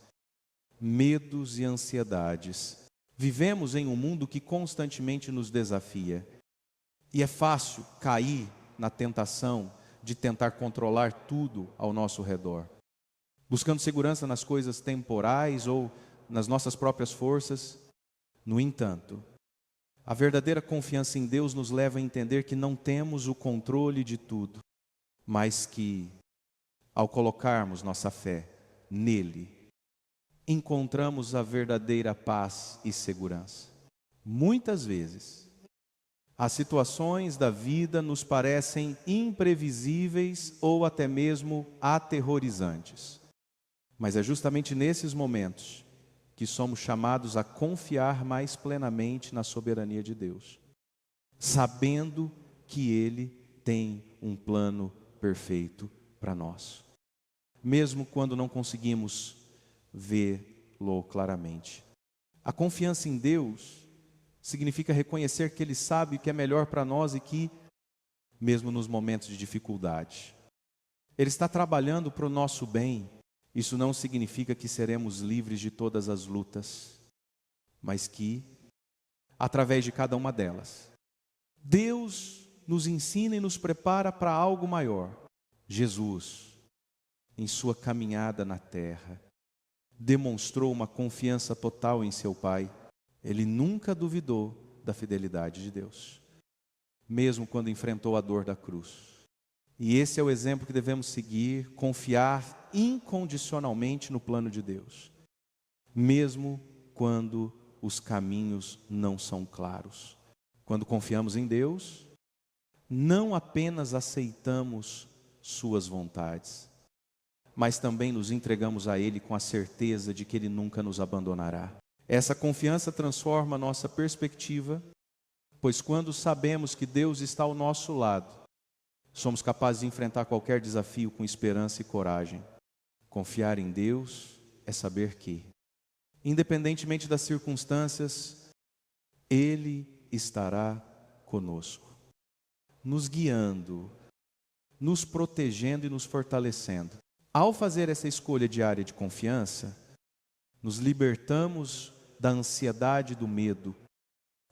medos e ansiedades. Vivemos em um mundo que constantemente nos desafia. E é fácil cair na tentação de tentar controlar tudo ao nosso redor, buscando segurança nas coisas temporais ou nas nossas próprias forças. No entanto, a verdadeira confiança em Deus nos leva a entender que não temos o controle de tudo, mas que, ao colocarmos nossa fé nele, encontramos a verdadeira paz e segurança. Muitas vezes, as situações da vida nos parecem imprevisíveis ou até mesmo aterrorizantes. Mas é justamente nesses momentos que somos chamados a confiar mais plenamente na soberania de Deus, sabendo que Ele tem um plano perfeito para nós, mesmo quando não conseguimos vê-lo claramente. A confiança em Deus significa reconhecer que Ele sabe o que é melhor para nós e que, mesmo nos momentos de dificuldade, Ele está trabalhando para o nosso bem. Isso não significa que seremos livres de todas as lutas, mas que, através de cada uma delas, Deus nos ensina e nos prepara para algo maior. Jesus, em sua caminhada na terra, demonstrou uma confiança total em seu Pai. Ele nunca duvidou da fidelidade de Deus, mesmo quando enfrentou a dor da cruz. E esse é o exemplo que devemos seguir: confiar incondicionalmente no plano de Deus, mesmo quando os caminhos não são claros. Quando confiamos em Deus, não apenas aceitamos suas vontades, mas também nos entregamos a Ele com a certeza de que Ele nunca nos abandonará. Essa confiança transforma a nossa perspectiva, pois quando sabemos que Deus está ao nosso lado, somos capazes de enfrentar qualquer desafio com esperança e coragem. Confiar em Deus é saber que, independentemente das circunstâncias, Ele estará conosco, nos guiando, nos protegendo e nos fortalecendo. Ao fazer essa escolha diária de confiança, nos libertamos da ansiedade e do medo,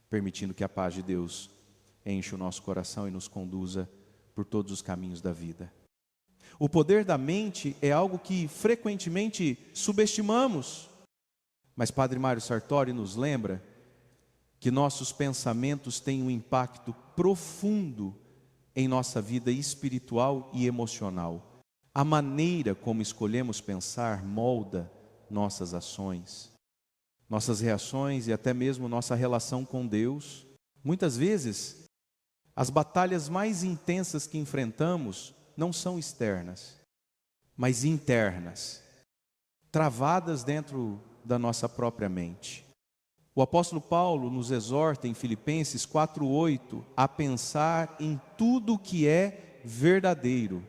permitindo que a paz de Deus enche o nosso coração e nos conduza por todos os caminhos da vida. O poder da mente é algo que frequentemente subestimamos, mas Padre Mário Sartori nos lembra que nossos pensamentos têm um impacto profundo em nossa vida espiritual e emocional. A maneira como escolhemos pensar molda nossas ações, nossas reações e até mesmo nossa relação com Deus. Muitas vezes, as batalhas mais intensas que enfrentamos não são externas, mas internas, travadas dentro da nossa própria mente. O apóstolo Paulo nos exorta em Filipenses 4:8 a pensar em tudo o que é verdadeiro,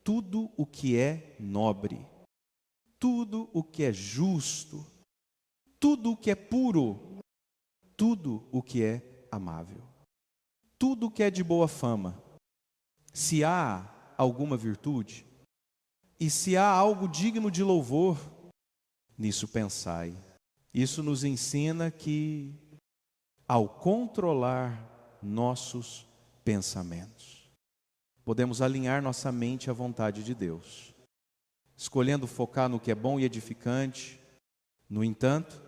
tudo o que é nobre, tudo o que é justo, tudo o que é puro, tudo o que é amável, tudo o que é de boa fama. Se há alguma virtude, e se há algo digno de louvor, nisso pensai. Isso nos ensina que, ao controlar nossos pensamentos, podemos alinhar nossa mente à vontade de Deus, escolhendo focar no que é bom e edificante. No entanto,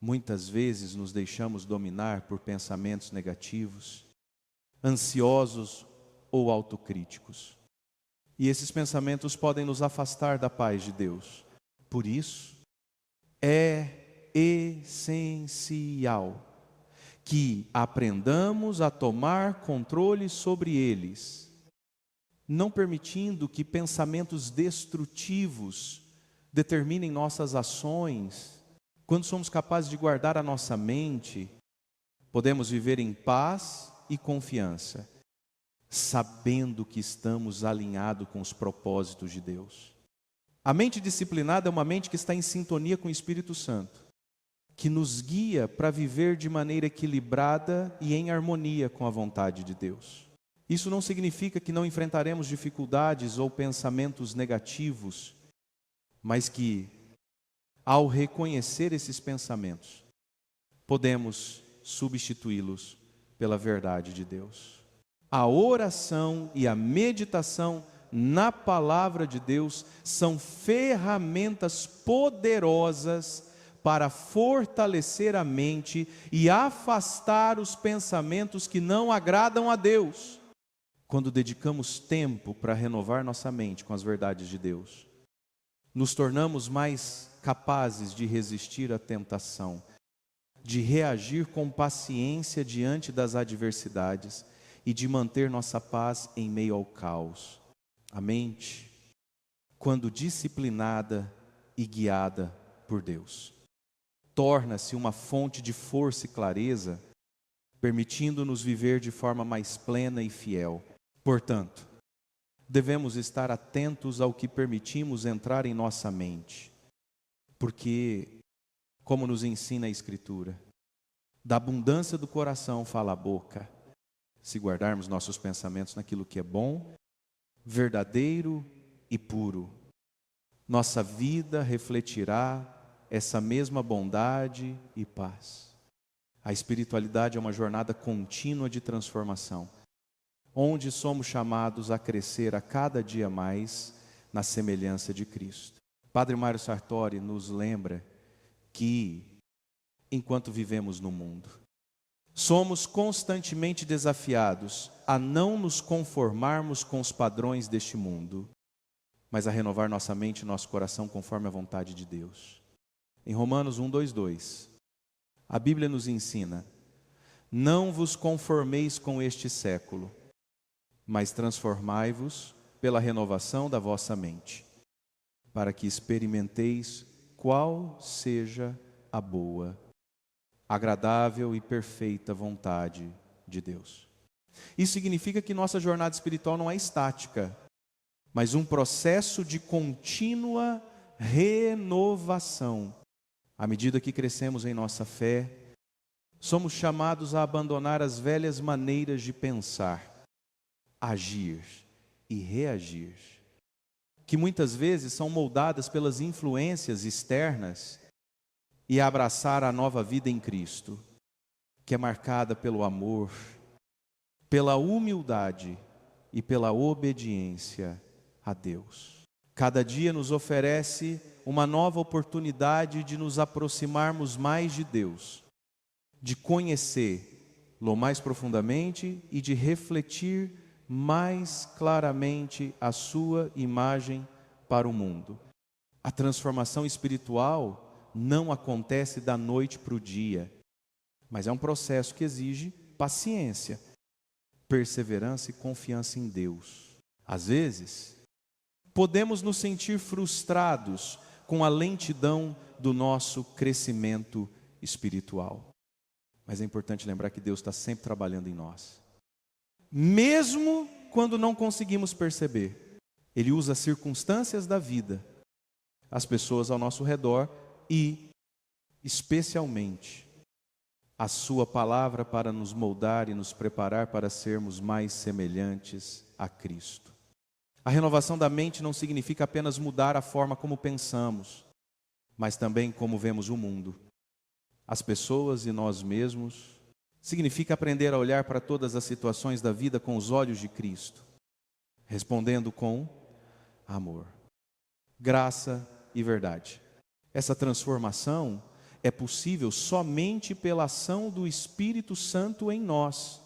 muitas vezes nos deixamos dominar por pensamentos negativos, ansiosos ou autocríticos. E esses pensamentos podem nos afastar da paz de Deus. Por isso, é essencial que aprendamos a tomar controle sobre eles, não permitindo que pensamentos destrutivos determinem nossas ações. Quando somos capazes de guardar a nossa mente, podemos viver em paz e confiança, sabendo que estamos alinhados com os propósitos de Deus. A mente disciplinada é uma mente que está em sintonia com o Espírito Santo, que nos guia para viver de maneira equilibrada e em harmonia com a vontade de Deus. Isso não significa que não enfrentaremos dificuldades ou pensamentos negativos, mas que, ao reconhecer esses pensamentos, podemos substituí-los pela verdade de Deus. A oração e a meditação na palavra de Deus são ferramentas poderosas para fortalecer a mente e afastar os pensamentos que não agradam a Deus. Quando dedicamos tempo para renovar nossa mente com as verdades de Deus, nos tornamos mais capazes de resistir à tentação, de reagir com paciência diante das adversidades e de manter nossa paz em meio ao caos. A mente, quando disciplinada e guiada por Deus, torna-se uma fonte de força e clareza, permitindo-nos viver de forma mais plena e fiel. Portanto, devemos estar atentos ao que permitimos entrar em nossa mente, porque, como nos ensina a Escritura, da abundância do coração fala a boca. Se guardarmos nossos pensamentos naquilo que é bom, verdadeiro e puro, nossa vida refletirá essa mesma bondade e paz. A espiritualidade é uma jornada contínua de transformação, onde somos chamados a crescer a cada dia mais na semelhança de Cristo. Padre Mário Sartori nos lembra que, enquanto vivemos no mundo, somos constantemente desafiados a não nos conformarmos com os padrões deste mundo, mas a renovar nossa mente e nosso coração conforme a vontade de Deus. Em Romanos 1:2, a Bíblia nos ensina: não vos conformeis com este século, mas transformai-vos pela renovação da vossa mente, para que experimenteis qual seja a boa, agradável e perfeita vontade de Deus. Isso significa que nossa jornada espiritual não é estática, mas um processo de contínua renovação. À medida que crescemos em nossa fé, somos chamados a abandonar as velhas maneiras de pensar, agir e reagir, que muitas vezes são moldadas pelas influências externas, e abraçar a nova vida em Cristo, que é marcada pelo amor, pela humildade e pela obediência a Deus. Cada dia nos oferece uma nova oportunidade de nos aproximarmos mais de Deus, de conhecê-lo mais profundamente e de refletir mais claramente a sua imagem para o mundo. A transformação espiritual não acontece da noite para o dia, mas é um processo que exige paciência, perseverança e confiança em Deus. Às vezes, podemos nos sentir frustrados com a lentidão do nosso crescimento espiritual, mas é importante lembrar que Deus está sempre trabalhando em nós, mesmo quando não conseguimos perceber. Ele usa as circunstâncias da vida, as pessoas ao nosso redor e, especialmente, a sua palavra para nos moldar e nos preparar para sermos mais semelhantes a Cristo. A renovação da mente não significa apenas mudar a forma como pensamos, mas também como vemos o mundo, as pessoas e nós mesmos. Significa aprender a olhar para todas as situações da vida com os olhos de Cristo, respondendo com amor, graça e verdade. Essa transformação é possível somente pela ação do Espírito Santo em nós,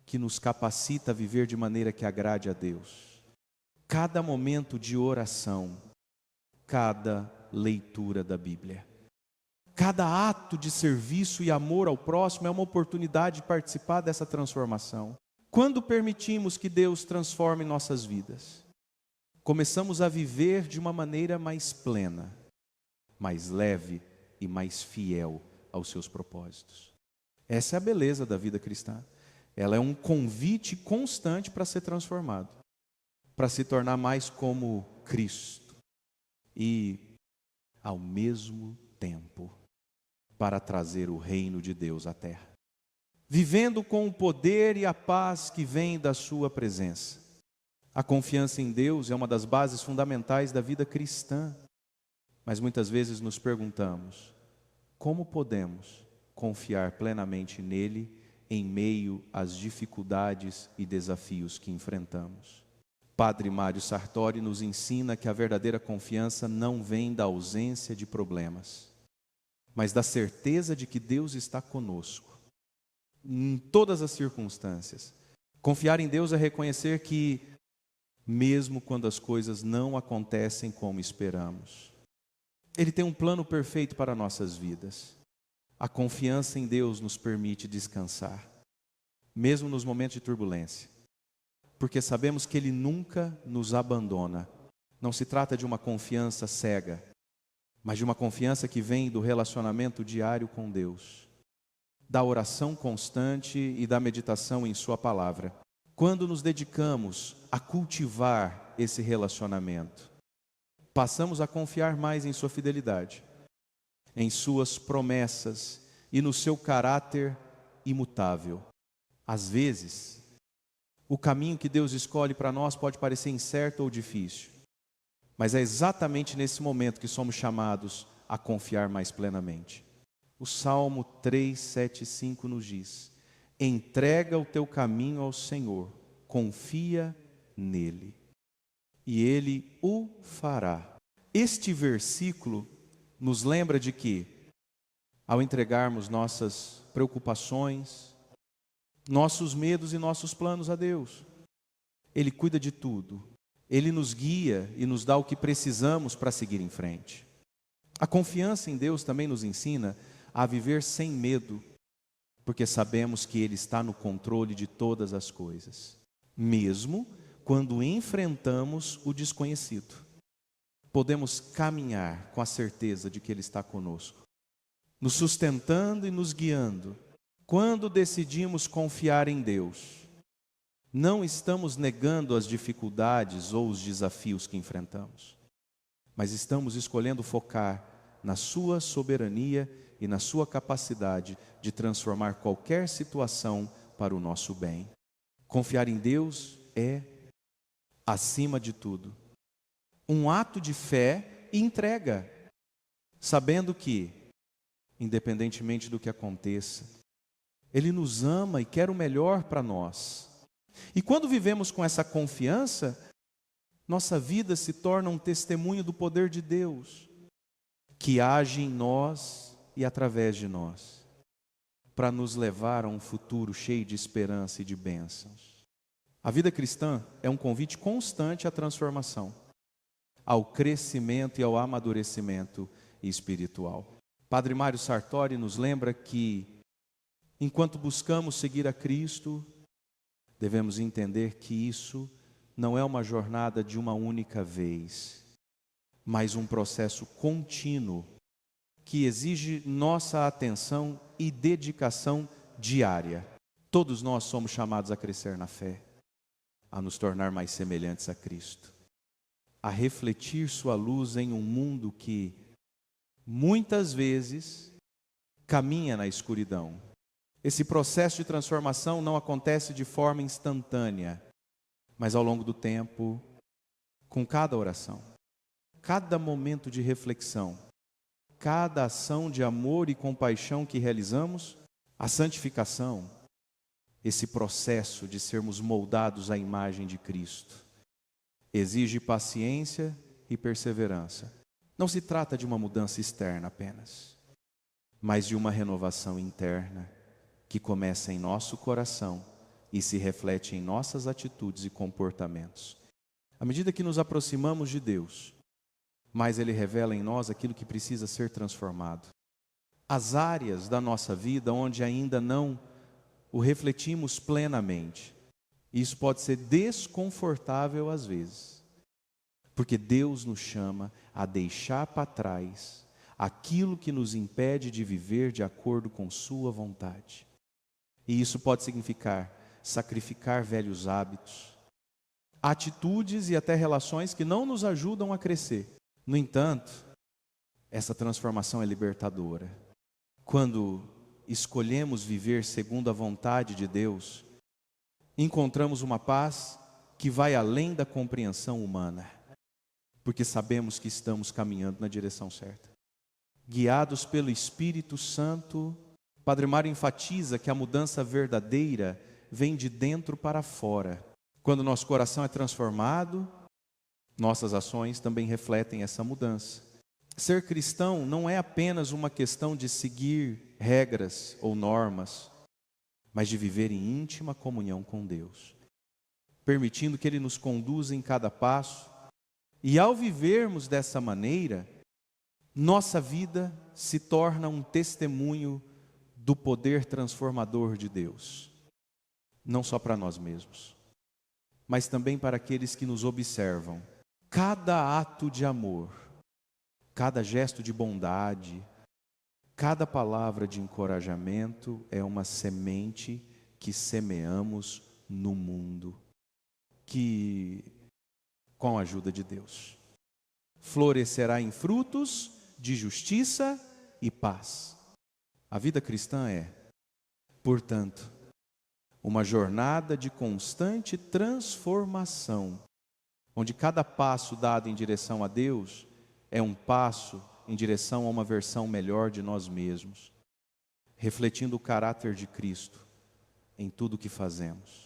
que nos capacita a viver de maneira que agrade a Deus. Cada momento de oração, cada leitura da Bíblia, cada ato de serviço e amor ao próximo é uma oportunidade de participar dessa transformação. Quando permitimos que Deus transforme nossas vidas, começamos a viver de uma maneira mais plena, mais leve e mais fiel aos seus propósitos. Essa é a beleza da vida cristã. Ela é um convite constante para ser transformado, para se tornar mais como Cristo e, ao mesmo tempo, para trazer o reino de Deus à terra, vivendo com o poder e a paz que vem da sua presença. A confiança em Deus é uma das bases fundamentais da vida cristã, mas muitas vezes nos perguntamos: como podemos confiar plenamente nele em meio às dificuldades e desafios que enfrentamos? Padre Mário Sartori nos ensina que a verdadeira confiança não vem da ausência de problemas, mas da certeza de que Deus está conosco, em todas as circunstâncias. Confiar em Deus é reconhecer que, mesmo quando as coisas não acontecem como esperamos, Ele tem um plano perfeito para nossas vidas. A confiança em Deus nos permite descansar, mesmo nos momentos de turbulência, porque sabemos que Ele nunca nos abandona. Não se trata de uma confiança cega, mas de uma confiança que vem do relacionamento diário com Deus, da oração constante e da meditação em Sua palavra. Quando nos dedicamos a cultivar esse relacionamento, passamos a confiar mais em Sua fidelidade, em Suas promessas e no Seu caráter imutável. Às vezes, o caminho que Deus escolhe para nós pode parecer incerto ou difícil, mas é exatamente nesse momento que somos chamados a confiar mais plenamente. O Salmo 3:7-5 nos diz: entrega o teu caminho ao Senhor, confia nele, e Ele o fará. Este versículo nos lembra de que, ao entregarmos nossas preocupações, nossos medos e nossos planos a Deus, Ele cuida de tudo. Ele nos guia e nos dá o que precisamos para seguir em frente. A confiança em Deus também nos ensina a viver sem medo, porque sabemos que Ele está no controle de todas as coisas, mesmo quando enfrentamos o desconhecido. Podemos caminhar com a certeza de que Ele está conosco, nos sustentando e nos guiando. Quando decidimos confiar em Deus, não estamos negando as dificuldades ou os desafios que enfrentamos, mas estamos escolhendo focar na Sua soberania e na Sua capacidade de transformar qualquer situação para o nosso bem. Confiar em Deus é, acima de tudo, um ato de fé e entrega, sabendo que, independentemente do que aconteça, Ele nos ama e quer o melhor para nós. E quando vivemos com essa confiança, nossa vida se torna um testemunho do poder de Deus, que age em nós e através de nós, para nos levar a um futuro cheio de esperança e de bênçãos. A vida cristã é um convite constante à transformação, ao crescimento e ao amadurecimento espiritual. Padre Mário Sartori nos lembra que, enquanto buscamos seguir a Cristo, devemos entender que isso não é uma jornada de uma única vez, mas um processo contínuo que exige nossa atenção e dedicação diária. Todos nós somos chamados a crescer na fé, a nos tornar mais semelhantes a Cristo, a refletir Sua luz em um mundo que muitas vezes caminha na escuridão. Esse processo de transformação não acontece de forma instantânea, mas ao longo do tempo, com cada oração, cada momento de reflexão, cada ação de amor e compaixão que realizamos, a santificação, esse processo de sermos moldados à imagem de Cristo, exige paciência e perseverança. Não se trata de uma mudança externa apenas, mas de uma renovação interna que começa em nosso coração e se reflete em nossas atitudes e comportamentos. À medida que nos aproximamos de Deus, mais Ele revela em nós aquilo que precisa ser transformado. As áreas da nossa vida onde ainda não o refletimos plenamente. Isso pode ser desconfortável às vezes, porque Deus nos chama a deixar para trás aquilo que nos impede de viver de acordo com sua vontade. E isso pode significar sacrificar velhos hábitos, atitudes e até relações que não nos ajudam a crescer. No entanto, essa transformação é libertadora. Quando escolhemos viver segundo a vontade de Deus, encontramos uma paz que vai além da compreensão humana, porque sabemos que estamos caminhando na direção certa. Guiados pelo Espírito Santo, Padre Mário enfatiza que a mudança verdadeira vem de dentro para fora. Quando nosso coração é transformado, nossas ações também refletem essa mudança. Ser cristão não é apenas uma questão de seguir regras ou normas, mas de viver em íntima comunhão com Deus, permitindo que Ele nos conduza em cada passo. E ao vivermos dessa maneira, nossa vida se torna um testemunho do poder transformador de Deus, não só para nós mesmos, mas também para aqueles que nos observam. Cada ato de amor, cada gesto de bondade, cada palavra de encorajamento é uma semente que semeamos no mundo, que, com a ajuda de Deus, florescerá em frutos de justiça e paz. A vida cristã é, portanto, uma jornada de constante transformação, onde cada passo dado em direção a Deus é um passo em direção a uma versão melhor de nós mesmos, refletindo o caráter de Cristo em tudo o que fazemos.